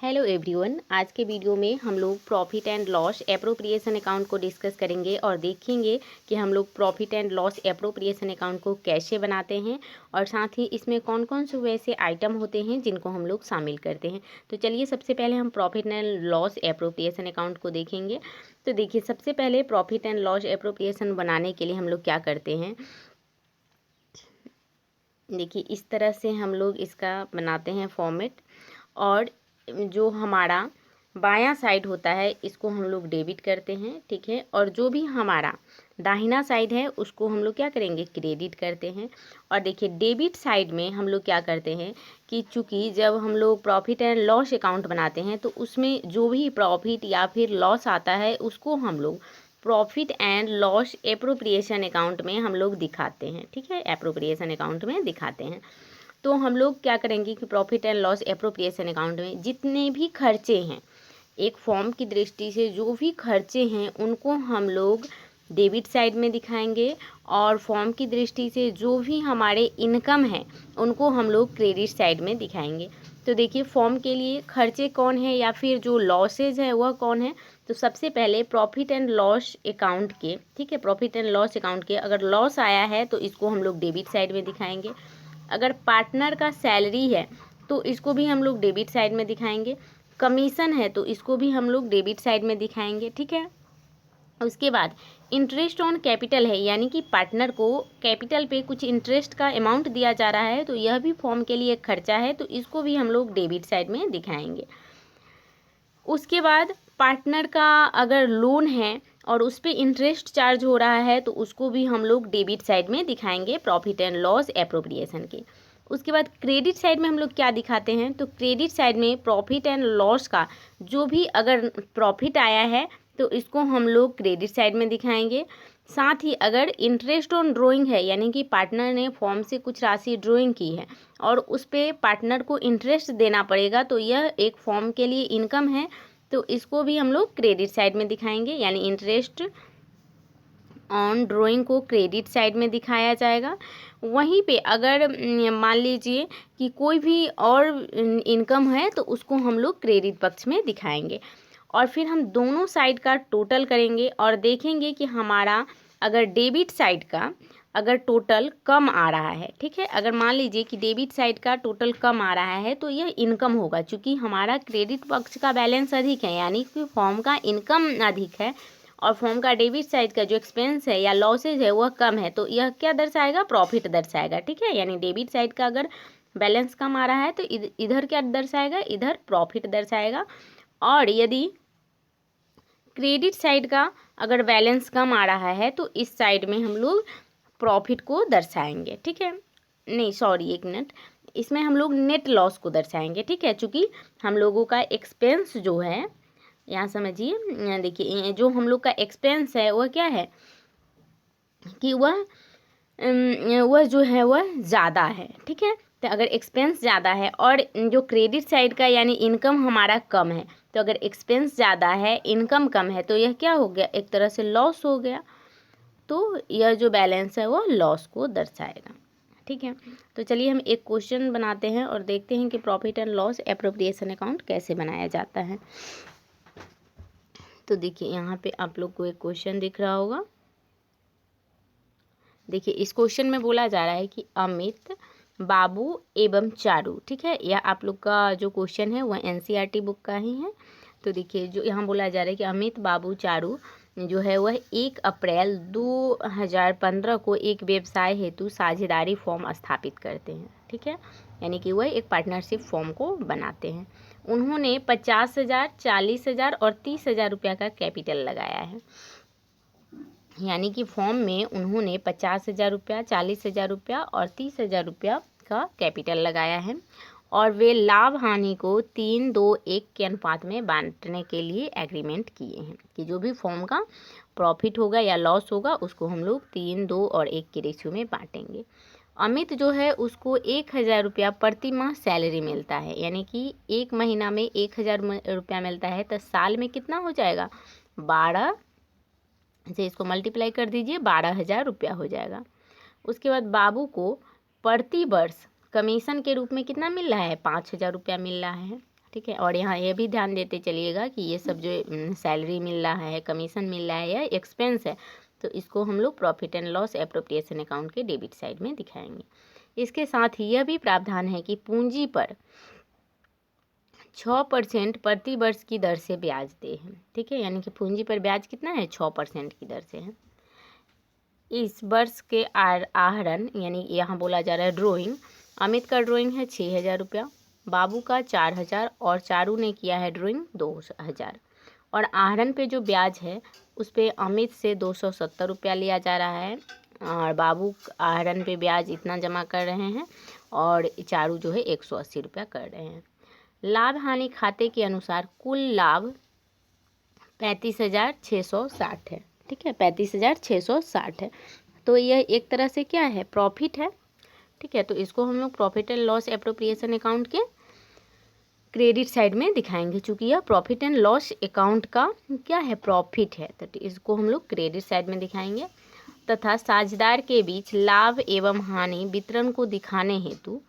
Hello everyone, आज के video में हम लोग profit and loss appropriation account को डिस्कस करेंगे और देखेंगे कि हम लोग profit and loss appropriation account को कैसे बनाते हैं और साथ ही इसमें कौन कौन से वैसे आइटम होते हैं जिनको हम लोग शामिल करते हैं। तो चलिए सबसे पहले हम profit and loss appropriation account को देखेंगे। तो देखिए, सबसे पहले प्रॉफिट एंड लॉस एप्रोप्रिएशन बनाने के लिए हम लोग क्या करते हैं। देखिए, इस तरह से हम लोग इसका बनाते हैं फॉर्मेट, और जो हमारा बायां साइड होता है इसको हम लोग डेबिट करते हैं, ठीक है। और जो भी हमारा दाहिना साइड है उसको हम लोग क्या करेंगे, क्रेडिट करते हैं। और देखिए, डेबिट साइड में हम लोग क्या करते हैं कि चूँकि जब हम लोग प्रॉफिट एंड लॉस अकाउंट बनाते हैं तो उसमें जो भी प्रॉफिट या फिर लॉस आता है उसको हम लोग profit and loss appropriation account में हम लोग दिखाते हैं, ठीक है। एप्रोप्रिएशन अकाउंट में दिखाते हैं। तो हम लोग क्या करेंगे कि profit and loss appropriation account में जितने भी खर्चे हैं, एक फॉर्म की दृष्टि से जो भी खर्चे हैं उनको हम लोग डेबिट साइड में दिखाएंगे, और फॉर्म की दृष्टि से जो भी हमारे इनकम है उनको हम लोग क्रेडिट साइड में दिखाएंगे। तो देखिए, फॉर्म के लिए खर्चे कौन है या फिर जो लॉसेज है वह कौन है। तो सबसे पहले प्रॉफिट एंड लॉस अकाउंट के, ठीक है, प्रॉफिट एंड लॉस अकाउंट के अगर लॉस आया है तो इसको हम लोग डेबिट साइड में दिखाएंगे। अगर पार्टनर का सैलरी है तो इसको भी हम लोग डेबिट साइड में दिखाएंगे। कमीशन है तो इसको भी हम लोग डेबिट साइड में दिखाएंगे, ठीक है। उसके बाद इंटरेस्ट ऑन कैपिटल है, यानी कि पार्टनर को कैपिटल पे कुछ इंटरेस्ट का अमाउंट दिया जा रहा है, तो यह भी फॉर्म के लिए एक खर्चा है, तो इसको भी हम लोग डेबिट साइड में दिखाएंगे। उसके बाद पार्टनर का अगर लोन है और उस पर इंटरेस्ट चार्ज हो रहा है तो उसको भी हम लोग डेबिट साइड में दिखाएंगे प्रॉफिट एंड लॉस एप्रोप्रिएशन के। उसके बाद क्रेडिट साइड में हम लोग क्या दिखाते हैं, तो क्रेडिट साइड में प्रॉफिट एंड लॉस का जो भी अगर प्रॉफिट आया है तो इसको हम लोग क्रेडिट साइड में दिखाएंगे। साथ ही अगर इंटरेस्ट ऑन ड्राइंग है, यानी कि पार्टनर ने फॉर्म से कुछ राशि ड्राइंग की है और उस पर पार्टनर को इंटरेस्ट देना पड़ेगा, तो यह एक फॉर्म के लिए इनकम है, तो इसको भी हम लोग क्रेडिट साइड में दिखाएंगे। यानी इंटरेस्ट ऑन ड्राइंग को क्रेडिट साइड में दिखाया जाएगा। वहीं पे अगर मान लीजिए कि कोई भी और इनकम है तो उसको हम लोग क्रेडिट पक्ष में दिखाएंगे। और फिर हम दोनों साइड का टोटल करेंगे और देखेंगे कि हमारा अगर डेबिट साइड का अगर टोटल कम आ रहा है, ठीक है, अगर मान लीजिए कि डेबिट साइड का टोटल कम आ रहा है तो यह इनकम होगा, क्योंकि हमारा क्रेडिट पक्ष का बैलेंस अधिक है, यानी कि फॉर्म का इनकम अधिक है और फॉर्म का डेबिट साइड का जो एक्सपेंस है या लॉसेज है वह कम है, तो यह क्या दर्शाएगा, प्रॉफिट दर्शाएगा, ठीक है। यानी डेबिट साइड का अगर बैलेंस कम आ रहा है तो इधर क्या दर्शाएगा, इधर प्रॉफिट दर्शाएगा। और यदि क्रेडिट साइड का अगर बैलेंस कम आ रहा है तो इस साइड में हम लोग प्रॉफिट को दर्शाएंगे, ठीक है। नहीं सॉरी, एक मिनट, इसमें हम लोग नेट लॉस को दर्शाएंगे, ठीक है। चूँकि हम लोगों का एक्सपेंस जो है, यहाँ समझिए, देखिए जो हम लोग का एक्सपेंस है वह क्या है कि वह जो है वह ज़्यादा है, ठीक है। तो अगर एक्सपेंस ज़्यादा है और जो क्रेडिट साइड का यानी इनकम हमारा कम है, तो अगर एक्सपेंस ज़्यादा है इनकम कम है तो यह क्या हो गया, एक तरह से लॉस हो गया, तो यह जो बैलेंस है वो लॉस को दर्शाएगा, ठीक है। तो चलिए हम एक क्वेश्चन बनाते हैं और देखते हैं कि profit and loss appropriation account कैसे बनाया जाता है। तो देखिए, यहाँ पे आप लोग को एक क्वेश्चन दिख रहा होगा। देखिए, इस क्वेश्चन में बोला जा रहा है कि अमित, बाबू एवं चारू, ठीक है। यह आप लोग का जो क्वेश्चन है वह एनसीईआरटी बुक का ही है। तो देखिए, जो यहाँ बोला जा रहा है कि अमित, बाबू, चारू जो है वह 1 अप्रैल 2015 को एक व्यवसाय हेतु साझेदारी फॉर्म स्थापित करते हैं, ठीक है। यानी कि वह एक पार्टनरशिप फॉर्म को बनाते हैं। उन्होंने 50,000, 40,000 और 30,000 रुपया का कैपिटल लगाया है। यानी कि फॉर्म में उन्होंने 50,000 रुपया, 40,000 रुपया और 30,000 रुपया का कैपिटल लगाया है, और वे लाभ हानि को 3-2-1 के अनुपात में बांटने के लिए एग्रीमेंट किए हैं कि जो भी फॉर्म का प्रॉफिट होगा या लॉस होगा उसको हम लोग 3, 2 और 1 के रेशियो में बांटेंगे। अमित जो है उसको 1,000 रुपया प्रति माह सैलरी मिलता है, यानी कि एक महीना में 1,000 रुपया मिलता है, तो साल में कितना हो जाएगा, 12 से इसको मल्टीप्लाई कर दीजिए, 12,000 रुपया हो जाएगा। उसके बाद बाबू को प्रति वर्ष कमीशन के रूप में कितना मिल रहा है, 5,000 रुपया मिल रहा है, ठीक है। और यहाँ ये भी ध्यान देते चलिएगा कि ये सब जो सैलरी मिल रहा है, कमीशन मिल रहा है या एक्सपेंस है, तो इसको हम लोग profit and loss appropriation account के डेबिट साइड में दिखाएंगे। इसके साथ ही यह भी प्रावधान है कि पूंजी पर 6% प्रति वर्ष की दर से ब्याज दे हैं, ठीक है। यानी कि पूंजी पर ब्याज कितना है, 6% की दर से है। इस वर्ष के आहरण यानी यहाँ बोला जा रहा है ड्राइंग, अमित का ड्राइंग है 6,000 रुपया, बाबू का 4,000 और चारू ने किया है ड्राइंग 2,000। और आहरण पे जो ब्याज है उस पे अमित से 270 रुपया लिया जा रहा है और बाबू आहरण पे ब्याज इतना जमा कर रहे हैं और चारू जो है 180 रुपया कर रहे हैं। लाभ हानि खाते के अनुसार कुल लाभ 35,660 है, ठीक है, 35,660 है। तो यह एक तरह से क्या है, प्रॉफिट है, ठीक है। तो इसको हम लोग profit and loss appropriation account के क्रेडिट साइड में दिखाएंगे, चूँकि यह प्रॉफिट एंड लॉस अकाउंट का क्या है, प्रॉफिट है, तो इसको हम लोग क्रेडिट साइड में दिखाएंगे। तथा साझेदार के बीच लाभ एवं हानि वितरण को दिखाने हेतु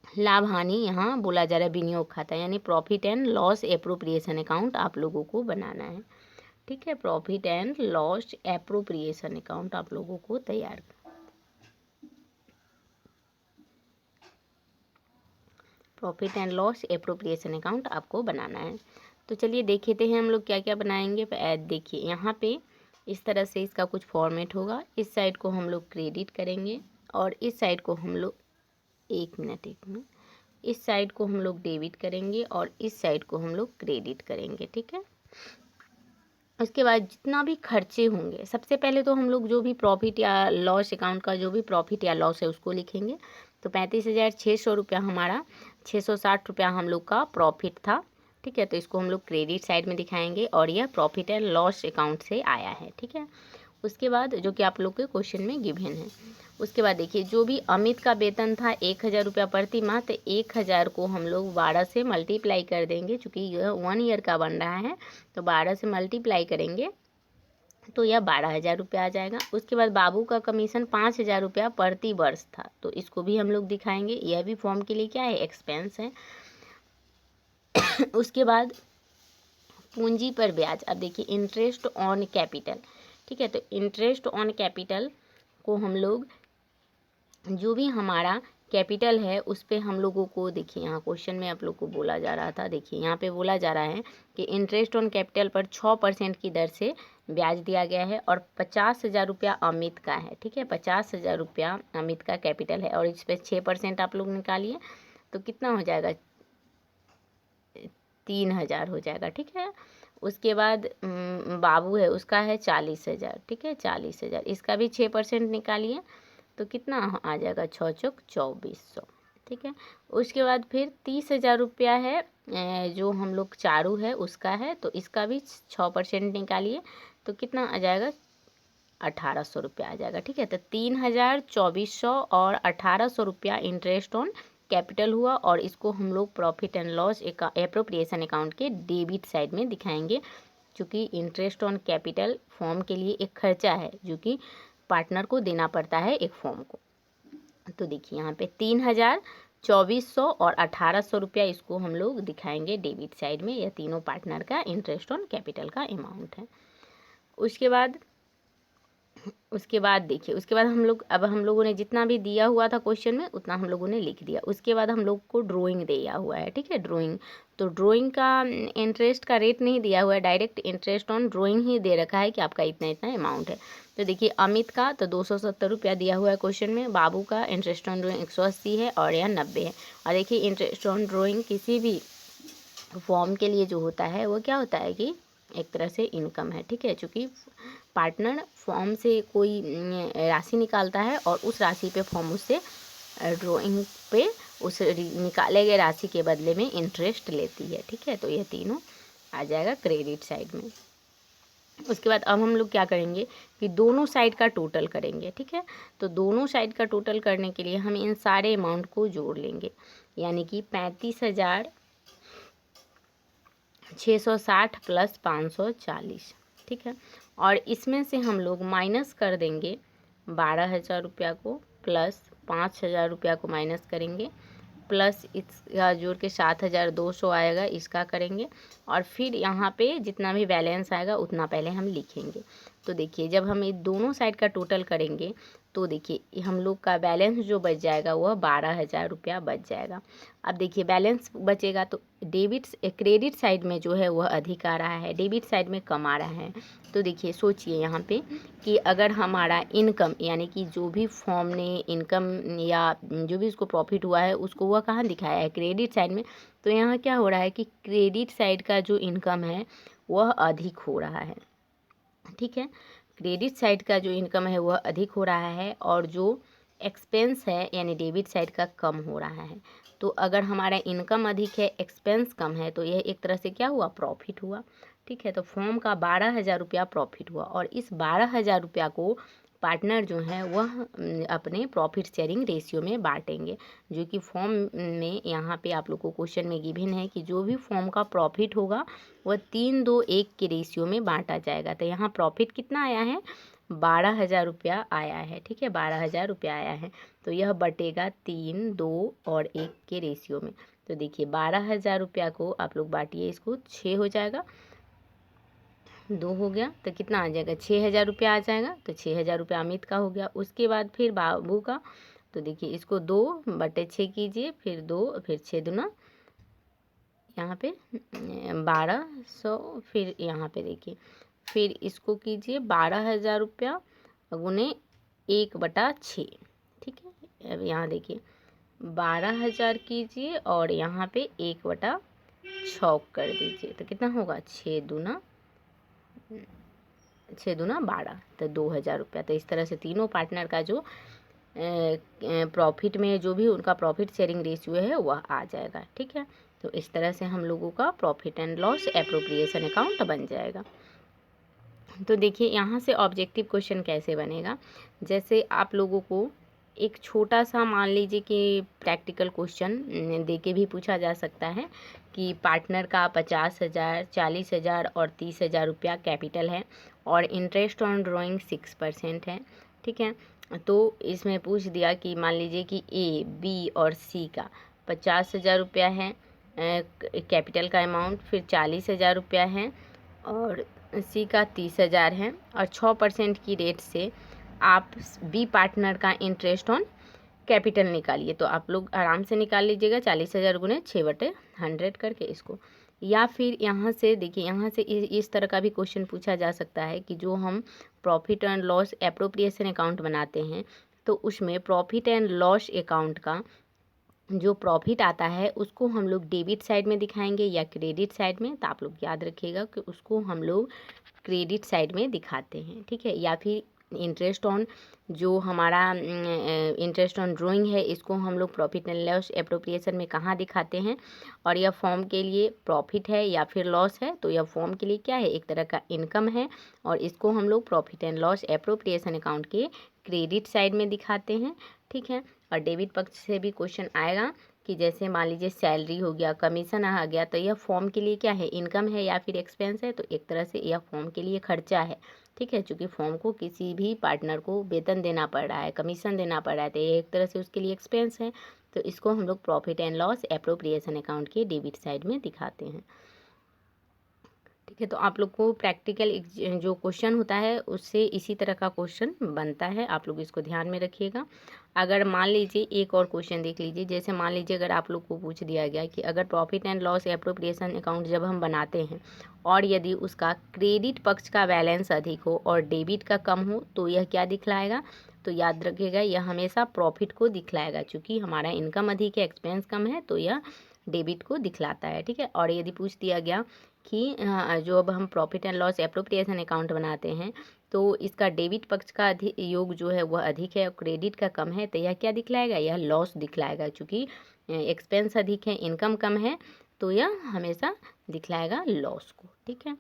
लाभ हानि यहाँ बोला जा रहा है विनियोग खाता, यानी profit and loss appropriation account आप लोगों को बनाना है, ठीक है। Profit and loss appropriation account आप लोगों को तैयार profit and loss appropriation account आपको बनाना है। तो चलिए देखते हैं हम लोग क्या क्या बनाएंगे। देखिए यहाँ पे इस तरह से इसका कुछ फॉर्मेट होगा। इस साइड को हम लोग क्रेडिट करेंगे और इस साइड को हम लोग एक मिनट इस साइड को हम लोग डेबिट करेंगे और इस साइड को हम लोग क्रेडिट करेंगे, ठीक है। उसके बाद जितना भी खर्चे होंगे, सबसे पहले तो हम लोग जो भी प्रॉफिट या लॉस अकाउंट का जो भी प्रॉफिट या लॉस है उसको लिखेंगे। तो 35,600 रुपया हमारा 660 रुपया हम लोग का प्रॉफिट था, ठीक है। तो इसको हम लोग क्रेडिट साइड में दिखाएंगे और यह प्रॉफिट एंड लॉस अकाउंट से आया है, ठीक है। उसके बाद जो कि आप लोग के क्वेश्चन में गिवन है, उसके बाद देखिए जो भी अमित का वेतन था 1,000 रुपया प्रति माह, तो 1,000 को हम लोग 12 से मल्टीप्लाई कर देंगे, चूँकि यह 1 ईयर का बन रहा है, तो 12 से मल्टीप्लाई करेंगे तो यह 12,000 रुपया आ जाएगा। उसके बाद बाबू का कमीशन 5,000 रुपया प्रति वर्ष था, तो इसको भी हम लोग दिखाएंगे, यह भी फॉर्म के लिए क्या है, एक्सपेंस है। उसके बाद पूंजी पर ब्याज, अब देखिए इंटरेस्ट ऑन कैपिटल, ठीक है। तो इंटरेस्ट ऑन कैपिटल को हम लोग जो भी हमारा कैपिटल है उस पे हम लोगों को, देखिए यहाँ क्वेश्चन में आप लोग को बोला जा रहा था, देखिए यहाँ पे बोला जा रहा है कि इंटरेस्ट ऑन कैपिटल पर 6% की दर से ब्याज दिया गया है और 50,000 रुपया अमित का है, ठीक है। 50,000 रुपया अमित का कैपिटल है और इस पर 6% आप लोग निकालिए तो कितना हो जाएगा, 3,000 हो जाएगा, ठीक है। उसके बाद बाबू है उसका है 40,000, ठीक है, 40,000, इसका भी 6% निकालिए तो कितना आ जाएगा, 6 चौक 2400, ठीक है। उसके बाद फिर 30,000 रुपया है जो हम लोग चारू है उसका है, तो इसका भी 6% निकालिए तो कितना आ जाएगा, 1,800 रुपया आ जाएगा, ठीक है। तो 3,000, 2,400 और 1,800 रुपया इंटरेस्ट ऑन कैपिटल हुआ और इसको हम लोग profit and loss appropriation account के डेबिट साइड में दिखाएंगे, क्योंकि इंटरेस्ट ऑन कैपिटल फॉर्म के लिए एक खर्चा है जो कि पार्टनर को देना पड़ता है एक फॉर्म को। तो देखिए यहाँ पे 3,000, 2,400 और 1,800 रुपया इसको हम लोग दिखाएंगे डेबिट साइड में, यह तीनों पार्टनर का इंटरेस्ट ऑन कैपिटल का अमाउंट है। उसके बाद देखिए, उसके बाद हम लोग, अब हम लोगों ने जितना भी दिया हुआ था क्वेश्चन में उतना हम लोगों ने लिख दिया। उसके बाद हम लोग को ड्राइंग दिया हुआ है, ठीक है, ड्राइंग। तो ड्राइंग का इंटरेस्ट का रेट नहीं दिया हुआ है, डायरेक्ट इंटरेस्ट ऑन ड्राइंग ही दे रखा है कि आपका इतना इतना अमाउंट है। तो देखिए अमित का तो 270 रुपया दिया हुआ है क्वेश्चन में, बाबू का इंटरेस्ट ऑन ड्राइंग 180 है और यह 90 है। और देखिए इंटरेस्ट ऑन ड्राइंग किसी भी फॉर्म के लिए जो होता है वो क्या होता है कि एक तरह से इनकम है, ठीक है। चूँकि पार्टनर फॉर्म से कोई राशि निकालता है और उस राशि पे फॉर्म उससे ड्राइंग पे उस निकाले गए राशि के बदले में इंटरेस्ट लेती है, ठीक है। तो ये तीनों आ जाएगा क्रेडिट साइड में। उसके बाद अब हम लोग क्या करेंगे कि दोनों साइड का टोटल करेंगे, ठीक है। तो दोनों साइड का टोटल करने के लिए हम इन सारे अमाउंट को जोड़ लेंगे, यानी कि 35,660 प्लस 540, ठीक है। और इसमें से हम लोग माइनस कर देंगे 12,000 रुपया को, प्लस 5,000 रुपया को माइनस करेंगे, प्लस इसका जोड़ के 7,200 आएगा, इसका करेंगे और फिर यहाँ पे जितना भी बैलेंस आएगा उतना पहले हम लिखेंगे। तो देखिए जब हम ये दोनों साइड का टोटल करेंगे तो देखिए हम लोग का बैलेंस जो बच जाएगा वह 12,000 रुपया बच जाएगा। अब देखिए बैलेंस बचेगा तो क्रेडिट साइड में जो है वह अधिक आ रहा है, डेबिट साइड में कम आ रहा है। तो देखिए सोचिए यहाँ पे कि अगर हमारा इनकम यानी कि जो भी फॉर्म ने इनकम या जो भी उसको प्रॉफिट हुआ है उसको वह कहाँ दिखाया है, क्रेडिट साइड में। तो यहाँ क्या हो रहा है कि क्रेडिट साइड का जो इनकम है वह अधिक हो रहा है, ठीक है। क्रेडिट साइड का जो इनकम है वह अधिक हो रहा है और जो एक्सपेंस है यानी डेबिट साइड का कम हो रहा है। तो अगर हमारा इनकम अधिक है, एक्सपेंस कम है, तो यह एक तरह से क्या हुआ, प्रॉफिट हुआ, ठीक है। तो फॉर्म का 12,000 रुपया प्रॉफिट हुआ और इस 12,000 रुपया को पार्टनर जो है वह अपने प्रॉफिट शेयरिंग रेशियो में बांटेंगे, जो कि फॉर्म में यहाँ पे आप लोग को क्वेश्चन में गिवन है कि जो भी फॉर्म का प्रॉफिट होगा वह 3-2-1 के रेशियो में बांटा जाएगा। तो यहाँ प्रॉफिट कितना आया है, 12,000 रुपया आया है, ठीक है, 12,000 रुपया आया है। तो यह बटेगा 3-2-1 के रेशियो में। तो देखिए 12,000 रुपया को आप लोग बांटिए, इसको 6 हो जाएगा, 2 हो गया तो कितना आ जाएगा, 6,000 रुपया आ जाएगा। तो 6,000 रुपया अमित का हो गया। उसके बाद फिर बाबू का, तो देखिए इसको 2/6 कीजिए, फिर 2 फिर 6 दूना यहाँ पे 1200, फिर यहाँ पे देखिए फिर इसको कीजिए 12,000 रुपया गुने 1/6, ठीक है। अब यहाँ देखिए 12,000 कीजिए और यहाँ पे 1/6 कर दीजिए, तो कितना होगा, 6 दूना 12, तो 2,000 रुपया। तो इस तरह से तीनों पार्टनर का जो प्रॉफिट में जो भी उनका प्रॉफिट शेयरिंग रेशियो है वह आ जाएगा, ठीक है। तो इस तरह से हम लोगों का profit and loss appropriation account बन जाएगा। तो देखिए यहाँ से ऑब्जेक्टिव क्वेश्चन कैसे बनेगा, जैसे आप लोगों को एक छोटा सा मान लीजिए कि प्रैक्टिकल क्वेश्चन दे के भी पूछा जा सकता है कि पार्टनर का 50,000, 40,000 और 30,000 रुपया कैपिटल है और इंटरेस्ट ऑन ड्राइंग 6% है, ठीक है। तो इसमें पूछ दिया कि मान लीजिए कि ए, बी और सी का 50,000 रुपया है कैपिटल का अमाउंट, फिर 40,000 रुपया है और सी का 30,000 है और 6% की रेट से आप बी पार्टनर का इंटरेस्ट ऑन कैपिटल निकालिए। तो आप लोग आराम से निकाल लीजिएगा 40,000 गुने 6/100 करके इसको। या फिर यहाँ से देखिए यहाँ से इस तरह का भी क्वेश्चन पूछा जा सकता है कि जो हम profit and loss appropriation account बनाते हैं तो उसमें प्रॉफिट एंड लॉस अकाउंट का जो प्रॉफिट आता है उसको हम लोग डेबिट साइड में दिखाएंगे या क्रेडिट साइड में। तो आप लोग याद रखिएगा कि उसको हम लोग क्रेडिट साइड में दिखाते हैं, ठीक है। या फिर इंटरेस्ट ऑन जो हमारा इंटरेस्ट ऑन ड्राइंग है इसको हम लोग प्रॉफिट एंड लॉस एप्रोप्रिएशन में कहाँ दिखाते हैं, और यह फॉर्म के लिए प्रॉफिट है या फिर लॉस है, तो यह फॉर्म के लिए क्या है, एक तरह का इनकम है और इसको हम लोग profit and loss appropriation account के क्रेडिट साइड में दिखाते हैं, ठीक है। और डेबिट पक्ष से भी क्वेश्चन आएगा कि जैसे मान लीजिए सैलरी हो गया, कमीशन आ गया, तो यह फॉर्म के लिए क्या है, इनकम है या फिर एक्सपेंस है, तो एक तरह से यह फॉर्म के लिए खर्चा है, ठीक है। चूँकि फॉर्म को किसी भी पार्टनर को वेतन देना पड़ रहा है, कमीशन देना पड़ रहा है, तो ये एक तरह से उसके लिए एक्सपेंस है। तो इसको हम लोग profit and loss appropriation account के डेबिट साइड में दिखाते हैं, ठीक है। तो आप लोग को प्रैक्टिकल जो क्वेश्चन होता है उससे इसी तरह का क्वेश्चन बनता है, आप लोग इसको ध्यान में रखिएगा। अगर मान लीजिए एक और क्वेश्चन देख लीजिए, जैसे मान लीजिए अगर आप लोग को पूछ दिया गया कि अगर profit and loss appropriation account जब हम बनाते हैं और यदि उसका क्रेडिट पक्ष का बैलेंस अधिक हो और डेबिट का कम हो तो यह क्या दिखलाएगा, तो याद रखिएगा यह हमेशा प्रॉफिट को दिखलाएगा। चूँकि हमारा इनकम अधिक है, एक्सपेंस कम है, तो यह डेबिट को दिखलाता है, ठीक है। और यदि पूछ दिया गया कि जो अब हम profit and loss appropriation account बनाते हैं तो इसका डेबिट पक्ष का योग जो है वह अधिक है और क्रेडिट का कम है, तो यह क्या दिखलाएगा, यह लॉस दिखलाएगा। चूँकि एक्सपेंस अधिक है, इनकम कम है, तो यह हमेशा दिखलाएगा लॉस को, ठीक है।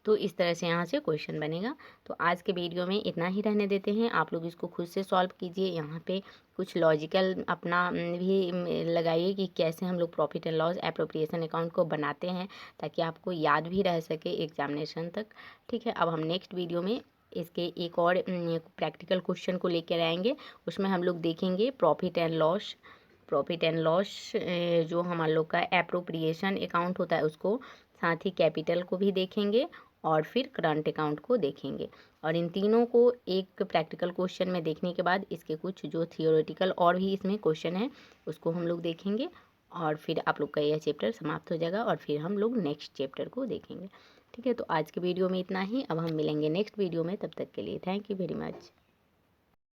तो इस तरह से यहाँ से क्वेश्चन बनेगा। तो आज के वीडियो में इतना ही रहने देते हैं, आप लोग इसको खुद से सॉल्व कीजिए। यहाँ पे कुछ लॉजिकल अपना भी लगाइए कि कैसे हम लोग profit and loss appropriation account को बनाते हैं, ताकि आपको याद भी रह सके एग्जामिनेशन तक, ठीक है। अब हम नेक्स्ट वीडियो में इसके एक और प्रैक्टिकल क्वेश्चन को लेकर आएंगे, उसमें हम लोग देखेंगे profit and loss profit and loss, जो हमारे लोग का एप्रोप्रिएशन अकाउंट होता है उसको, साथ ही कैपिटल को भी देखेंगे और फिर करंट अकाउंट को देखेंगे। और इन तीनों को एक प्रैक्टिकल क्वेश्चन में देखने के बाद इसके कुछ जो थियोरेटिकल और भी इसमें क्वेश्चन है उसको हम लोग देखेंगे और फिर आप लोग का यह चैप्टर समाप्त हो जाएगा और फिर हम लोग नेक्स्ट चैप्टर को देखेंगे। ठीक है, तो आज के वीडियो में इतना ही। अब हम मिलेंगे नेक्स्ट वीडियो में, तब तक के लिए थैंक यू वेरी मच।